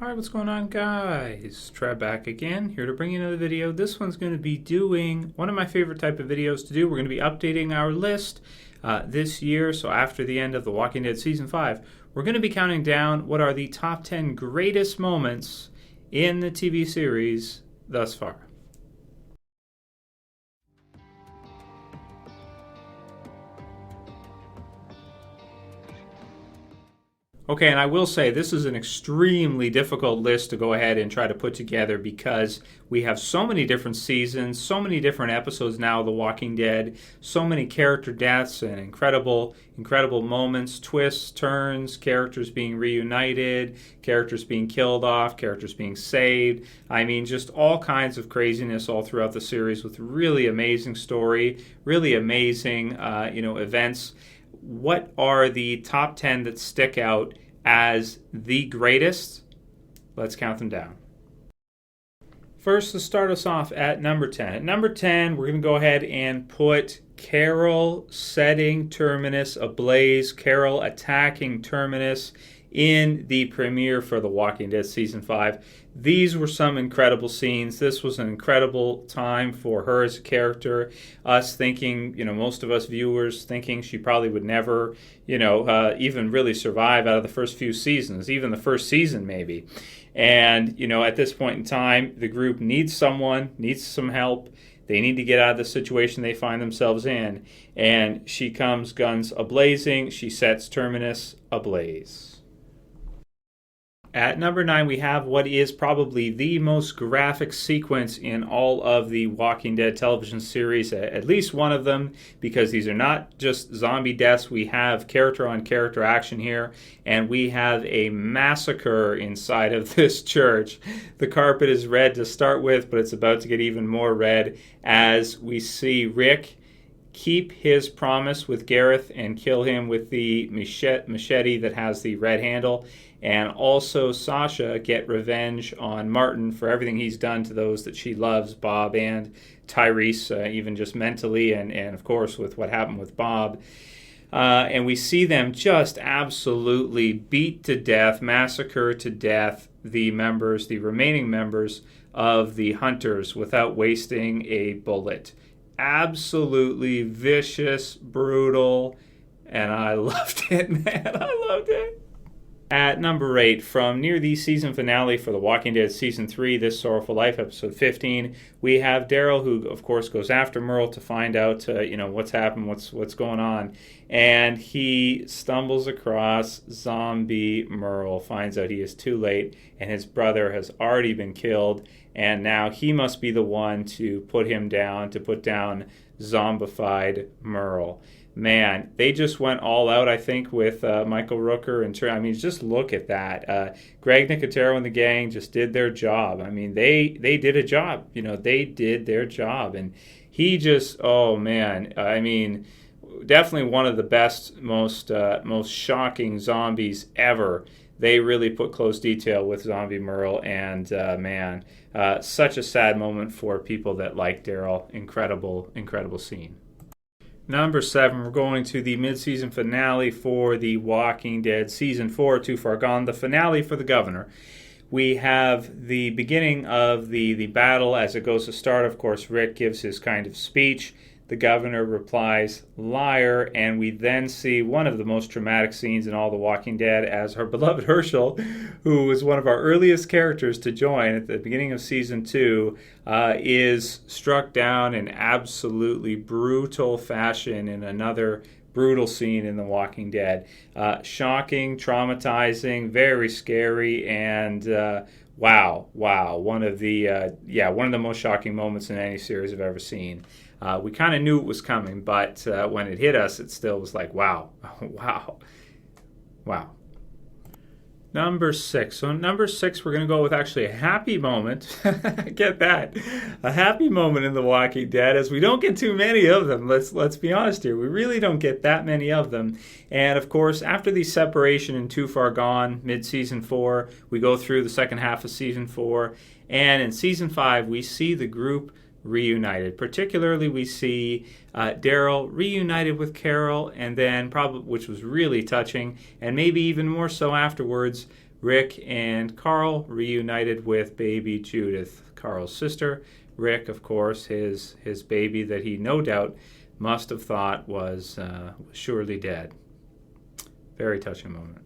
Alright, what's going on, guys? Trev back again, here to bring you another video. This one's going to be doing one of my favorite type of videos to do. We're going to be updating our list this year, so after the end of The Walking Dead Season 5, we're going to be counting down what are the top 10 greatest moments in the TV series thus far. Okay, and I will say this is an extremely difficult list to go ahead and try to put together because we have so many different seasons, so many different episodes now of The Walking Dead, so many character deaths and incredible moments, twists, turns, characters being reunited, characters being killed off, characters being saved. I mean, just all kinds of craziness all throughout the series with really amazing story, really amazing, events. What are the top 10 that stick out as the greatest? Let's count them down. First, let's start us off at number 10. At number 10, we're going to go ahead and put Carroll setting Terminus ablaze, Carroll attacking Terminus in the premiere for The Walking Dead Season 5. These were some incredible scenes. This was an incredible time for her as a character. Us thinking, most of us viewers thinking she probably would never, even really survive out of the first few seasons, even the first season maybe. And, at this point in time, the group needs some help. They need to get out of the situation they find themselves in. And she comes guns a-blazing. She sets Terminus ablaze. At number 9, we have what is probably the most graphic sequence in all of the Walking Dead television series, at least one of them, because these are not just zombie deaths. We have character-on-character action here, and we have a massacre inside of this church. The carpet is red to start with, but it's about to get even more red as we see Rick keep his promise with Gareth and kill him with the machete that has the red handle. And also Sasha get revenge on Martin for everything he's done to those that she loves, Bob and Tyrese, even just mentally, and of course with what happened with Bob. And we see them just absolutely beat to death, massacre to death the remaining members of the Hunters without wasting a bullet. Absolutely vicious, brutal, and I loved it, man. I loved it. At number 8, from near the season finale for The Walking Dead Season 3, This Sorrowful Life, Episode 15, we have Daryl, who, of course, goes after Merle to find out, what's happened, what's going on. And he stumbles across zombie Merle, finds out he is too late, and his brother has already been killed, and now he must be the one to put down zombified Merle. Man, they just went all out, I think, with Michael Rooker and Trev. I mean, just look at that. Greg Nicotero and the gang just did their job. I mean, they did a job. They did their job. And he just, oh, man. I mean, definitely one of the best, most shocking zombies ever. They really put close detail with zombie Merle. And, such a sad moment for people that like Daryl. Incredible scene. Number 7, we're going to the mid-season finale for The Walking Dead Season 4, Too Far Gone, the finale for the governor. We have the beginning of the battle as it goes to start. Of course, Rick gives his kind of speech. The governor replies, liar, and we then see one of the most traumatic scenes in all The Walking Dead as our beloved Hershel, who was one of our earliest characters to join at the beginning of Season 2, is struck down in absolutely brutal fashion in another brutal scene in The Walking Dead. Shocking, traumatizing, very scary, and wow, one of the most shocking moments in any series I've ever seen. We kind of knew it was coming, but when it hit us, it still was like, wow. Number 6. So number 6, we're going to go with actually a happy moment. Get that. A happy moment in The Walking Dead, as we don't get too many of them. Let's be honest here. We really don't get that many of them. And, of course, after the separation in Too Far Gone, mid-season 4, we go through the second half of Season 4. And in Season 5, we see the group reunited. Particularly, we see Daryl reunited with Carroll, and then which was really touching, and maybe even more so afterwards, Rick and Carroll reunited with baby Judith, Carroll's sister. Rick, of course, his baby that he no doubt must have thought was surely dead. Very touching moment.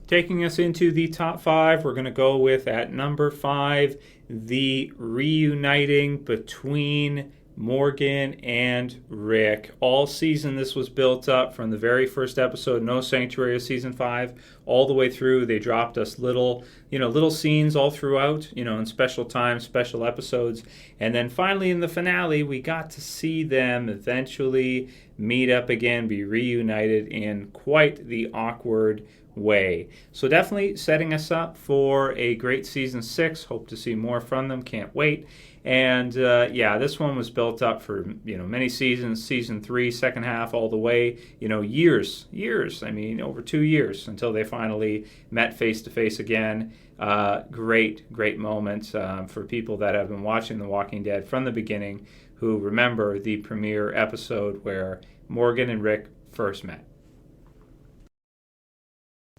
Taking us into the top 5, we're going to go with, at number 5, the reuniting between Morgan and Rick. All season this was built up from the very first episode, No Sanctuary of season 5, all the way through. They dropped us little scenes all throughout, in special times, special episodes. And then finally in the finale, we got to see them eventually meet up again, be reunited in quite the awkward way. So definitely setting us up for a great season 6. Hope to see more from them. Can't wait. And this one was built up for many seasons. Season 3, second half, all the way. Years. I mean, over 2 years until they finally met face to face again. Great moment for people that have been watching The Walking Dead from the beginning, who remember the premiere episode where Morgan and Rick first met.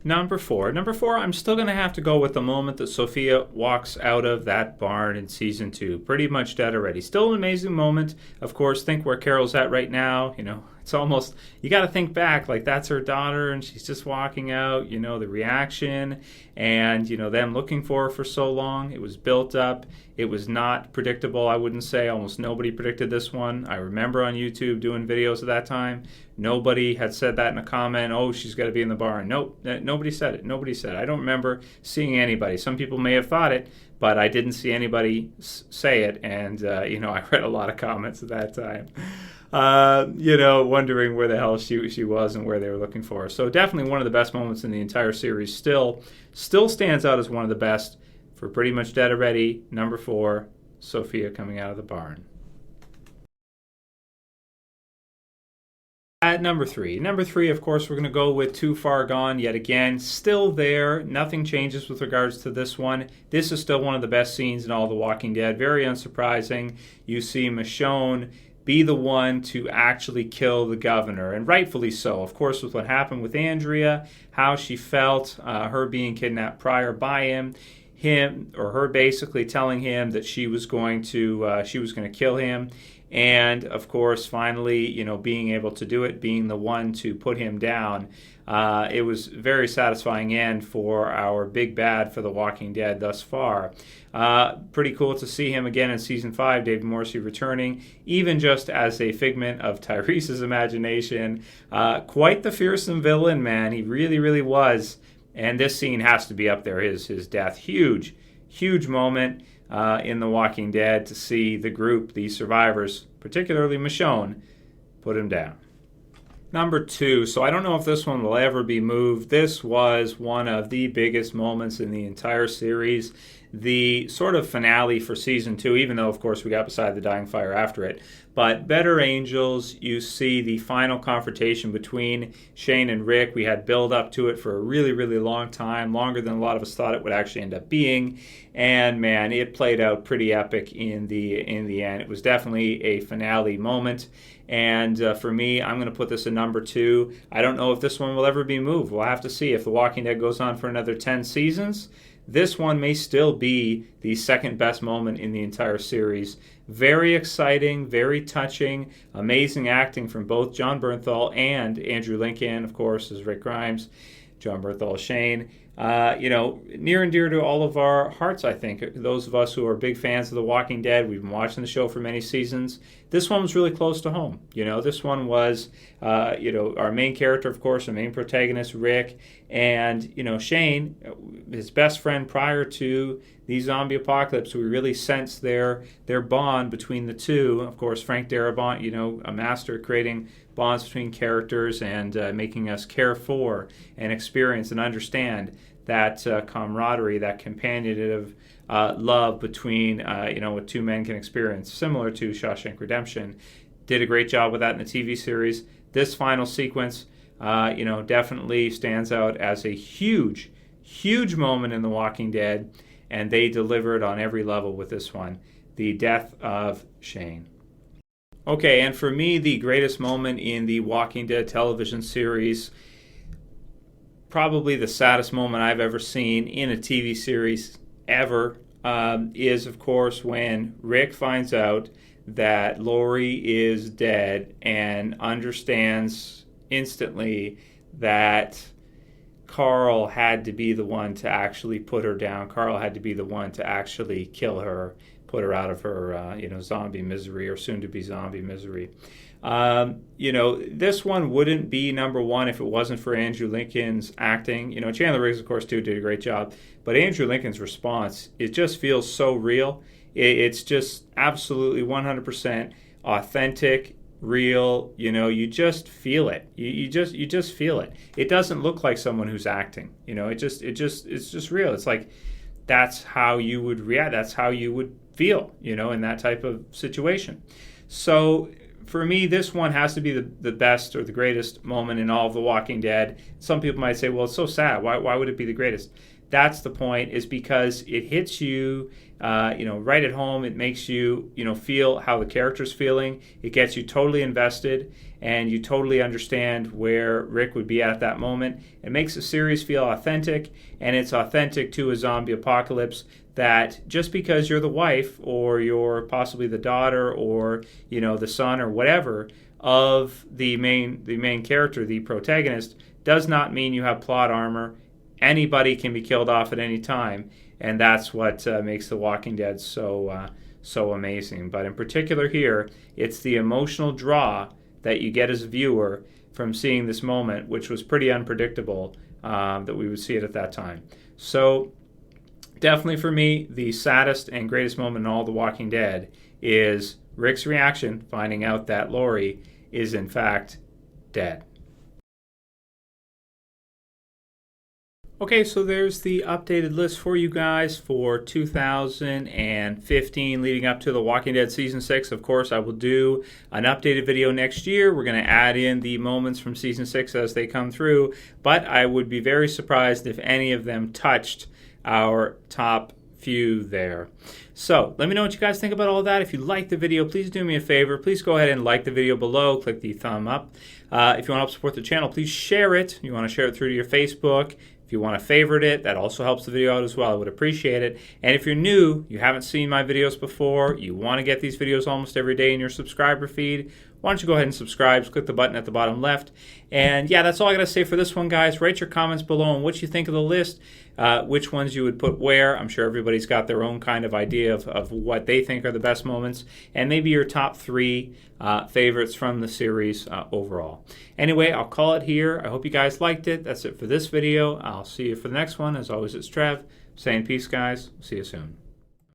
Number 4, I'm still going to have to go with the moment that Sophia walks out of that barn in season 2. Pretty much dead already. Still an amazing moment. Of course, think where Carol's at right now. It's almost, you got to think back, like that's her daughter and she's just walking out, the reaction and, them looking for her for so long. It was built up. It was not predictable, I wouldn't say. Almost nobody predicted this one. I remember on YouTube doing videos at that time. Nobody had said that in a comment, oh, she's got to be in the barn. Nope, nobody said it. I don't remember seeing anybody. Some people may have thought it, but I didn't see anybody say it. And, I read a lot of comments at that time. Wondering where the hell she was and where they were looking for her. So definitely one of the best moments in the entire series. Still stands out as one of the best for Pretty Much Dead Already. Number 4, Sophia coming out of the barn. At number 3, of course, we're going to go with Too Far Gone yet again. Still there. Nothing changes with regards to this one. This is still one of the best scenes in all The Walking Dead. Very unsurprising. You see Michonne be the one to actually kill the governor, and rightfully so. Of course, with what happened with Andrea, how she felt, her being kidnapped prior by him or her basically telling him that she was going to kill him. And, of course, finally, being able to do it, being the one to put him down. It was a very satisfying end for our big bad for The Walking Dead thus far. Pretty cool to see him again in Season 5, David Morrissey returning, even just as a figment of Tyrese's imagination. Quite the fearsome villain, man. He really, really was. And this scene has to be up there, his death. Huge moment. In The Walking Dead to see the group, the survivors, particularly Michonne, put him down. Number 2, so I don't know if this one will ever be moved. This was one of the biggest moments in the entire series. The sort of finale for Season 2, even though, of course, we got beside the dying fire after it. But Better Angels, you see the final confrontation between Shane and Rick. We had build up to it for a really, really long time, longer than a lot of us thought it would actually end up being. And, man, it played out pretty epic in the end. It was definitely a finale moment. And for me, I'm going to put this at number 2. I don't know if this one will ever be moved. We'll have to see. If The Walking Dead goes on for another 10 seasons, this one may still be the second best moment in the entire series. Very exciting, very touching, amazing acting from both Jon Bernthal and Andrew Lincoln, of course, as Rick Grimes. Jon Bernthal as Shane. Near and dear to all of our hearts, I think. Those of us who are big fans of The Walking Dead, we've been watching the show for many seasons. This one was really close to home. This one was, our main character, of course, our main protagonist, Rick, and, Shane, his best friend prior to the zombie apocalypse. We really sense their bond between the two. Of course, Frank Darabont, a master at creating bonds between characters and making us care for and experience and understand that camaraderie, that companionative love between, what two men can experience, similar to Shawshank Redemption. Did a great job with that in the TV series. This final sequence, definitely stands out as a huge moment in The Walking Dead, and they delivered on every level with this one. The death of Shane. Okay, and for me, the greatest moment in the Walking Dead television series, probably the saddest moment I've ever seen in a TV series ever is, of course, when Rick finds out that Lori is dead and understands instantly that Carroll had to be the one to actually put her down. Carroll had to be the one to actually kill her, put her out of her, zombie misery, or soon-to-be zombie misery. This one wouldn't be number one if it wasn't for Andrew Lincoln's acting. Chandler Riggs, of course, too, did a great job. But Andrew Lincoln's response, it just feels so real. It's just absolutely 100% authentic, real. You just feel it. You just feel it. It doesn't look like someone who's acting. It's just real. It's like that's how you would react. That's how you would feel. In that type of situation. So for me, this one has to be the best or the greatest moment in all of The Walking Dead. Some people might say, well, it's so sad. Why would it be the greatest? That's the point, is because it hits you, right at home. It makes you, feel how the character's feeling. It gets you totally invested, and you totally understand where Rick would be at that moment. It makes the series feel authentic, and it's authentic to a zombie apocalypse. That just because you're the wife, or you're possibly the daughter, or the son, or whatever of the main character, the protagonist, does not mean you have plot armor. Anybody can be killed off at any time, and that's what makes The Walking Dead so amazing. But in particular here, it's the emotional draw that you get as a viewer from seeing this moment, which was pretty unpredictable that we would see it at that time. So definitely for me, the saddest and greatest moment in all The Walking Dead is Rick's reaction, finding out that Lori is in fact dead. Okay, so there's the updated list for you guys for 2015 leading up to The Walking Dead Season 6. Of course, I will do an updated video next year. We're going to add in the moments from Season 6 as they come through, but I would be very surprised if any of them touched our top few there. So let me know what you guys think about all that. If you like the video, please do me a favor. Please go ahead and like the video below. Click the thumb up. If you want to help support the channel, please share it. You want to share it through to your Facebook. If you want to favorite it, that also helps the video out as well. I would appreciate it. And if you're new, you haven't seen my videos before, you want to get these videos almost every day in your subscriber feed, why don't you go ahead and subscribe. Just click the button at the bottom left. And yeah, that's all I got to say for this one, guys. Write your comments below on what you think of the list, which ones you would put where. I'm sure everybody's got their own kind of idea of what they think are the best moments, and maybe your top 3 favorites from the series overall. Anyway, I'll call it here. I hope you guys liked it. That's it for this video. I'll see you for the next one. As always, it's Trev saying peace, guys. See you soon.